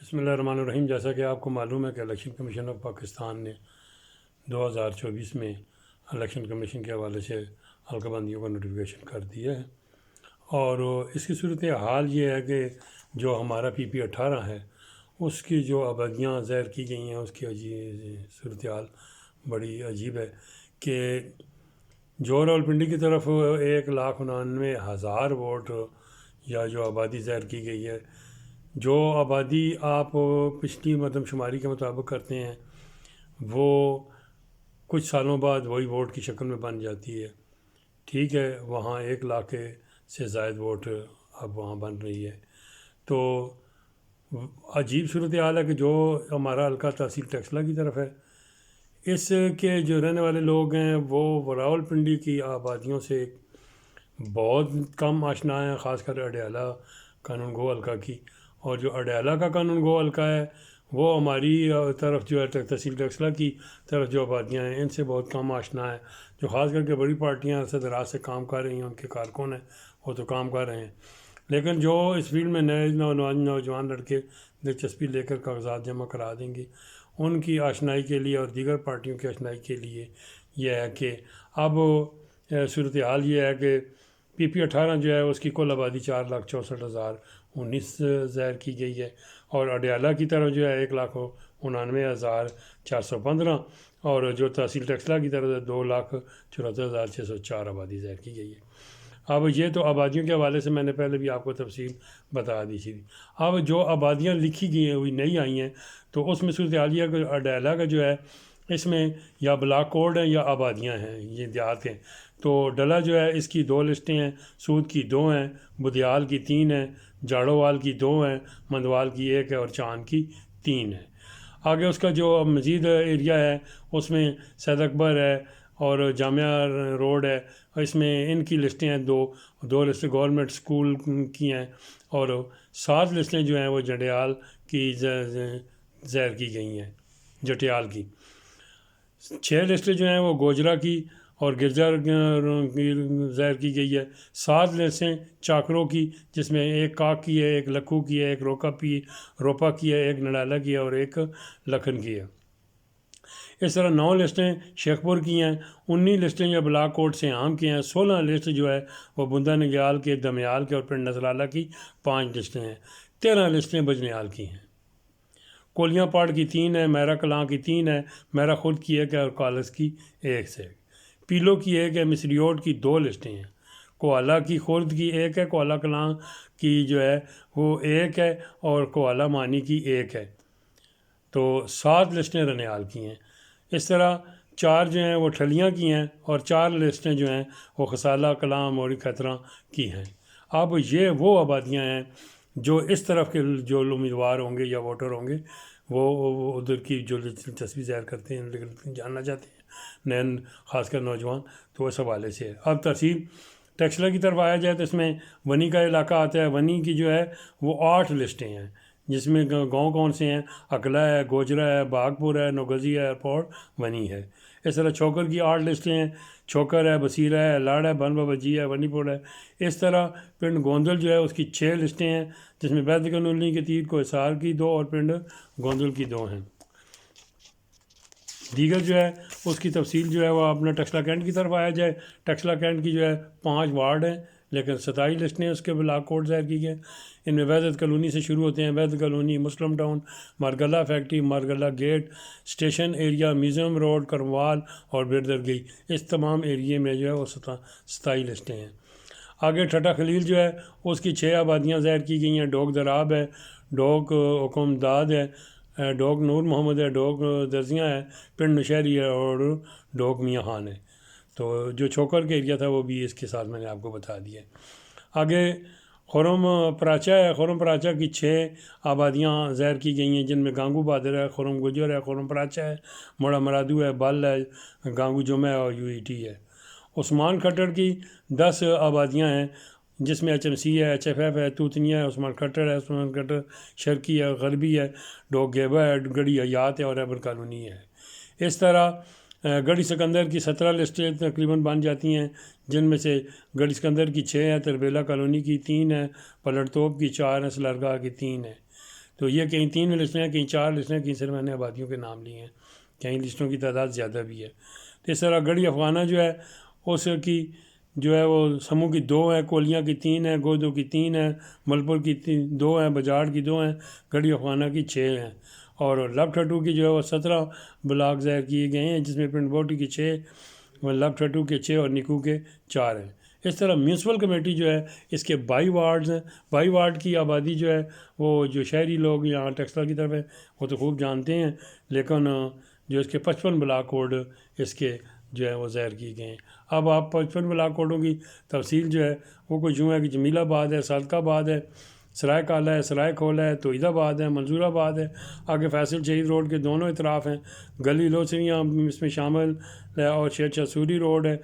بسم اللہ الرحمن الرحیم۔ جیسا کہ آپ کو معلوم ہے کہ الیکشن کمیشن آف پاکستان نے 2024 میں الیکشن کمیشن کے حوالے سے حلقہ بندیوں کا نوٹیفیکیشن کر دیا ہے، اور اس کی صورت حال یہ ہے کہ جو ہمارا PP18 ہے اس کی جو آبادیاں ظاہر کی گئی ہیں اس کی صورت حال بڑی عجیب ہے کہ جو راولپنڈی کی طرف 1,99,000 ووٹ یا جو آبادی ظاہر کی گئی ہے، جو آبادی آپ پچھلی مردم شماری کے مطابق کرتے ہیں وہ کچھ سالوں بعد وہی ووٹ کی شکل میں بن جاتی ہے۔ ٹھیک ہے، وہاں 1 لاکھ سے زائد ووٹ اب وہاں بن رہی ہے۔ تو عجیب صورتحال ہے کہ جو ہمارا حلقہ تحصیل ٹیکسلا کی طرف ہے، اس کے جو رہنے والے لوگ ہیں وہ راولپنڈی کی آبادیوں سے بہت کم آشنا ہیں، خاص کر اڈیالہ قانون گو حلقہ کی، اور جو اڈیالہ کا قانون گو حلقہ ہے وہ ہماری طرف جو ہے تحصیل ٹیکسلا کی طرف جو آبادیاں ہیں ان سے بہت کم آشنا ہے، جو خاص کر کے بڑی پارٹیاں عرصہ دراز سے کام کر رہی ہیں، ان کے کارکن ہیں وہ تو کام کر رہے ہیں، لیکن جو اس فیلڈ میں نئے نوجوان لڑکے دلچسپی لے کر کاغذات جمع کرا دیں گے ان کی آشنائی کے لیے اور دیگر پارٹیوں کی آشنائی کے لیے یہ ہے کہ اب صورتحال یہ ہے کہ PP18 جو ہے اس کی کل آبادی 4,64,019 ظاہر کی گئی ہے، اور اڈیالہ کی طرف جو ہے 1,99,415 اور جو تحصیل ٹیکسلا کی طرف 2,74,604 آبادی ظاہر کی گئی ہے۔ اب یہ تو آبادیوں کے حوالے سے میں نے پہلے بھی آپ کو تفصیل بتا دی تھی۔ اب جو آبادیاں لکھی گئی ہیں ہوئی نئی آئی ہیں تو اس میں صورتحال یہ ہے کہ اڈیالہ کا جو ہے اس میں یا بلاک کوڈ ہیں یا آبادیاں ہیں، یہ دیہات ہیں۔ تو ڈلا جو ہے اس کی 2 لسٹیں ہیں، سود کی 2 ہیں، بدیال کی 3 ہیں، جاڑووال کی 2 ہیں، مندوال کی 1 ہے اور چاند کی 3 ہے۔ آگے اس کا جو مزید ایریا ہے اس میں سید اکبر ہے اور جامعہ روڈ ہے، اس میں ان کی لسٹیں ہیں 2 لسٹیں گورنمنٹ اسکول کی ہیں، اور 7 لسٹیں جو ہیں وہ جنڈیال کی ظاہر کی گئی ہیں، جٹیال کی 6 لسٹیں جو ہیں وہ گوجرا کی اور گرجا کی ظاہر کی گئی ہے، 7 لسٹیں چاکروں کی جس میں 1 کاک کی ہے، 1 لکھو کی ہے، 1 روپا کی ہے، 1 نڈالہ کی ہے اور 1 لکھن کی ہے۔ اس طرح 9 لسٹیں شیخ پور کی ہیں، 19 لسٹیں یا بلاک کوٹ سے عام کی ہیں، 16 لسٹ جو ہے وہ بندہ نگیال کے، دمیال کے اور پنڈ نذراللہ کی 5 لسٹیں ہیں، 13 لسٹیں بجنیال کی ہیں۔ کولیاں پاڑ کی 3 ہے، میرا کلاں کی 3 ہے، میرا خود کی 1 ہے اور کالس کی 1 سے، پیلو کی 1 ہے، مصریوٹ کی 2 لسٹیں ہیں، کوالہ کی خورد کی 1 ہے، کوالہ کلاں کی جو ہے وہ 1 ہے اور کوالہ مانی کی 1 ہے، تو 7 لسٹیں رنیال کی ہیں۔ اس طرح 4 جو ہیں وہ ٹھلیاں کی ہیں اور 4 لسٹیں جو ہیں وہ خسالہ کلاں موری کھتراں کی ہیں۔ اب یہ وہ آبادیاں ہیں جو اس طرف کے جو امیدوار ہوں گے یا ووٹر ہوں گے وہ ادھر کی جو دلچسپی ظاہر کرتے ہیں، لیکن جاننا چاہتے ہیں نئے خاص کر نوجوان، تو اس حوالے سے ہے۔ اب تحصیل ٹیکسلا کی طرف آیا جائے تو اس میں ونی کا علاقہ آتا ہے، ونی کی جو ہے وہ 8 لسٹیں ہیں جس میں گاؤں کون سے ہیں، اکلا ہے، گوجرا ہے، باغپور ہے، نوگزی ہے، ایئرپورٹ ونی ہے۔ اس طرح چھوکر کی 8 لسٹیں ہیں، چھوکر ہے، بصیرہ ہے، لاڑ ہے، بن بابجی ہے، ونی پور ہے۔ اس طرح پنڈ گوندل جو ہے اس کی 6 لسٹیں ہیں جس میں بیت کنولنی کے 3 کو حصار کی 2 اور پنڈ گوندل کی 2 ہیں۔ دیگر جو ہے اس کی تفصیل جو ہے وہ اپنا ٹیکسلا کینٹ کی طرف آیا جائے، ٹیکسلا کینٹ کی جو ہے 5 وارڈ ہیں لیکن 27 لسٹیں اس کے بلاک کوڈ ظاہر کی گئے، ان میں وحدت کالونی سے شروع ہوتے ہیں، Wahdat colony, Muslim town, Margalla factory, Margalla gate, station area, museum road, کرموال اور بردرگئی، اس تمام ایریے میں جو ہے وہ 27 لسٹیں ہیں۔ آگے ٹھٹا خلیل جو ہے اس کی 6 آبادیاں ظاہر کی گئی ہیں، ڈوگ دراب ہے، ڈوگ حکم داد ہے، ڈوگ نور محمد ہے، ڈوگ درزیاں ہے، پنڈ نشہری ہے اور ڈوگ میاں خان ہے۔ تو جو چھوکر کا ایریا تھا وہ بھی اس کے ساتھ میں نے آپ کو بتا دیا ہے۔ آگے خرم پراچا ہے، خرم پراچا کی 6 آبادیاں ظاہر کی گئی ہیں جن میں گانگو بہادر ہے، خرم گجر ہے، خرم پراچا ہے، موڑا مرادو ہے، بل ہے، گانگو جمعہ ہے اور UET ہے۔ عثمان کھٹر کی 10 آبادیاں ہیں جس میں HMC ہے، HFF ہے، توتنیا ہے، عثمان کھٹر ہے، عثمان کھٹر شرقی ہے، غربی ہے، ڈوگ گیبا ہے، گڑی حیات ہے اور ایبر کالونی ہے۔ اس طرح گڑھی سکندر کی 17 لسٹیں تقریباً بن جاتی ہیں جن میں سے گڑھی سکندر کی 6 ہے، تربیلا کالونی کی 3 ہے، پلٹ توپ کی 4 ہے، سلرگاہ کی 3 ہے۔ تو یہ کہیں 3 لسٹیں ہیں، کہیں 4 لسٹیں ہیں، کہیں صرف میں نے آبادیوں کے نام لیے ہیں، کہیں لسٹوں کی تعداد زیادہ بھی ہے۔ تو اس طرح گڑھی افغانہ جو ہے اس کی جو ہے وہ سمو کی 2 ہیں، کولیاں کی 3 ہیں، گودو کی 3 ہیں، ملپور کی 2 ہیں، بجاڑ کی 2 ہیں، گڑھی افغانہ کی 6 ہیں، اور لب ٹھٹو کی جو ہے وہ 17 بلاک ظاہر کیے گئے ہیں، جس میں پنڈ بوٹی کی 6، لب ٹھٹو کے 6 اور نکو کے 4 ہیں۔ اس طرح میونسپل کمیٹی جو ہے اس کے 22 وارڈز ہیں۔ 22 وارڈ کی آبادی جو ہے وہ جو شہری لوگ یہاں ٹیکسلا کی طرف ہے وہ تو خوب جانتے ہیں، لیکن جو اس کے 55 بلاک کوڈ اس کے جو ہے وہ ظاہر کیے گئے ہیں۔ اب آپ 55 بلاک کوڈوں کی تفصیل جو ہے وہ کچھ یوں ہے کہ جمیل آباد ہے، صادق آباد ہے، سرائے کالا ہے، سرائے کھولا ہے، توحید آباد ہے، منظور آباد ہے، آگے فیصل شہید روڈ کے دونوں اطراف ہیں، گلی لوسریاں اس میں شامل ہے، اور شیر شاہ سوری روڈ ہے،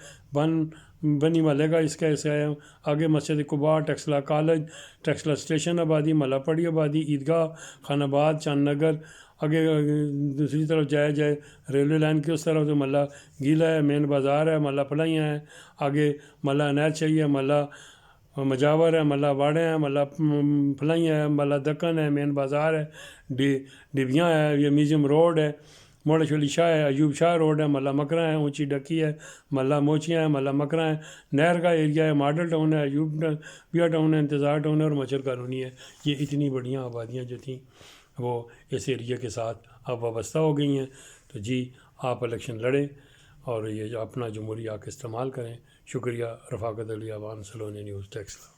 بنی محلے کا اس کا حصہ ہے، آگے مسجد قباء، ٹیکسلا کالج، ٹیکسلا اسٹیشن آبادی، ملا پڑی آبادی، عیدگاہ، خان آباد، چاند نگر، آگے دوسری طرف جائے ریلوے لائن کی اس طرف تو ملا گیلا ہے، مین بازار ہے، ملا پلائیاں ہے، آگے ملا عنایت شاہی ہے، ملا مجاور ہے، ملا واڑے ہیں، ملا پلائیاں ہے، ملا دکن ہے، مین بازار ہے، ڈبیاں ہے، یہ میوزیم روڈ ہے، موڑ شلی شاہ ہے، ایوب شاہ روڈ ہے، ملا مکرا ہے، اونچی ڈکی ہے، ملا موچیاں ہے، ملا مکرا ہے، نہر کا ایریا ہے، ماڈل ٹاؤن ہے، ایوب بیا ٹاؤن ہے، انتظار ٹاؤن ہے، اور مچھر کالونی ہے۔ یہ اتنی بڑیاں آبادیاں جو تھیں وہ اس ایریا کے ساتھ اب وابستہ ہو گئی ہیں۔ تو جی آپ الیکشن لڑیں اور یہ اپنا جمہوری حق استعمال کریں۔ شکریہ۔ رفاقت علی اوان، سلونی نیوز ٹیکسلا۔